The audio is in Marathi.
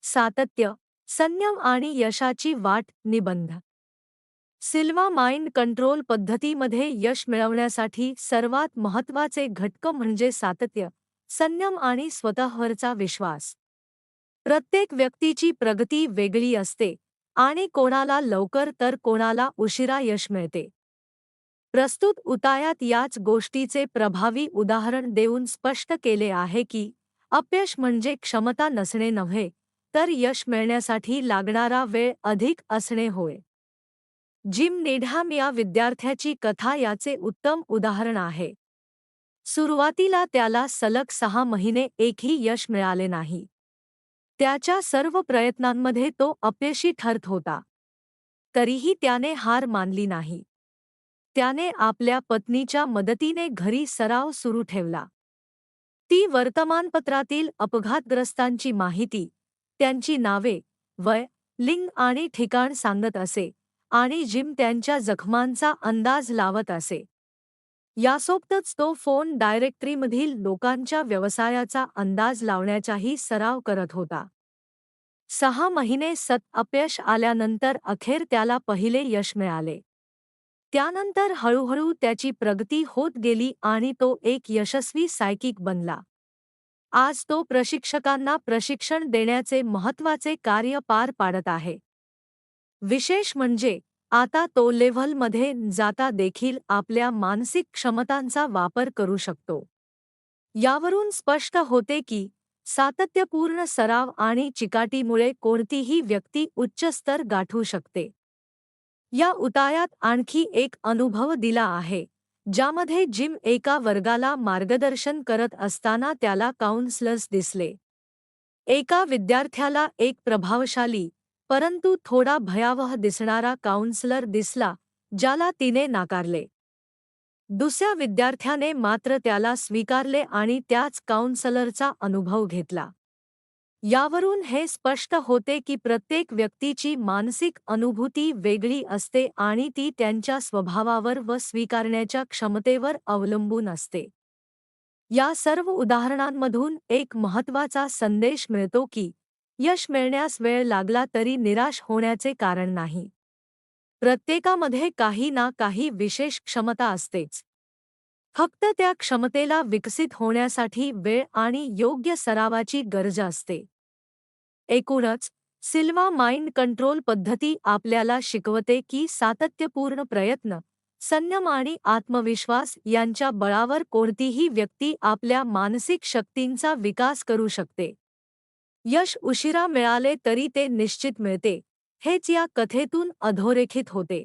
सातत्य, संयम आणि यशाची वाट निबंध. सिल्वा माइंड कंट्रोल पद्धतीमध्ये यश मिळवण्यासाठी सर्वात महत्त्वाचे घटक म्हणजे सातत्य, संयम आणि स्वतःवरचा विश्वास. प्रत्येक व्यक्तीची प्रगती वेगळी असते आणि कोणाला लवकर तर कोणाला उशिरा यश मिळते. प्रस्तुत उतायात याच गोष्टीचे प्रभावी उदाहरण देऊन स्पष्ट केले आहे की अपयश म्हणजे क्षमता नसणे नव्हे, तर यश मिळण्यासाठी लागणारा वेळ अधिक असणे होय. जिम नेडहॅम या विद्यार्थ्याची कथा याचे उत्तम उदाहरण आहे. सुरुवातीला त्याला सलग 6 महिने एकही यश मिळाले नाही. त्याच्या सर्व प्रयत्नांमध्ये तो अपयशी ठरत होता. तरीही त्याने हार मानली नाही. त्याने आपल्या पत्नीच्या मदतीने घरी सराव सुरू ठेवला. ती वर्तमानपत्रातील अपघातग्रस्तांची माहिती, त्यांची नावे, वय, लिंग आणि ठिकाण सांगत असे आणि जिम त्यांच्या जखमांचा अंदाज लावत असे. यासोबतच तो फोन डायरेक्टरीमधील लोकांच्या व्यवसायाचा अंदाज लावण्याचाही सराव करत होता. 6 महिने अपयश आल्यानंतर अखेर त्याला पहिले यश मिळाले. त्यानंतर हळूहळू त्याची प्रगती होत गेली आणि तो एक यशस्वी सायकिक बनला. आज तो प्रशिक्षकांना प्रशिक्षण देण्याचे महत्त्वाचे कार्य पार पाडत आहे. विशेष म्हणजे आता तो लेव्हलमध्ये जाता देखील आपल्या मानसिक क्षमतांचा वापर करू शकतो. यावरून स्पष्ट होते की सातत्यपूर्ण सराव आणि चिकाटीमुळे कोणतीही व्यक्ती उच्च स्तर गाठू शकते. या उतायात आणखी एक अनुभव दिला आहे, ज्यामध्ये जिम एका वर्गाला मार्गदर्शन करत असताना त्याला काउन्सलर्स दिसले. एका विद्यार्थ्याला एक प्रभावशाली, परंतु थोडा भयावह दिसणारा काउन्सलर दिसला, ज्याला तिने नाकारले. दुसऱ्या विद्यार्थ्याने मात्र त्याला स्वीकारले आणि त्याच काउन्सलरचा अनुभव घेतला. यावरून हे स्पष्ट होते की प्रत्येक व्यक्तीची मानसिक अनुभूती वेगळी असते आणि ती त्यांच्या स्वभावावर व स्वीकारण्याच्या क्षमतेवर अवलंबून असते. या सर्व उदाहरणांमधून एक महत्त्वाचा संदेश मिळतो की यश मिळण्यास वेळ लागला तरी निराश होण्याचे कारण नाही. प्रत्येकामध्ये काही ना काही विशेष क्षमता असतेच. फक्त त्या क्षमतेला विकसित होण्यासाठी वेळ आणि योग्य सरावाची गरज असते. एकूणच, सिल्वा माइंड कंट्रोल पद्धती आपल्याला शिकवते की सातत्यपूर्ण प्रयत्न, संयम आणि आत्मविश्वास यांच्या बळावर कोणतीही व्यक्ती आपल्या मानसिक शक्तींचा विकास करू शकते. यश उशिरा मिळाले तरी ते निश्चित मिळते, हेच या कथेतून अधोरेखित होते.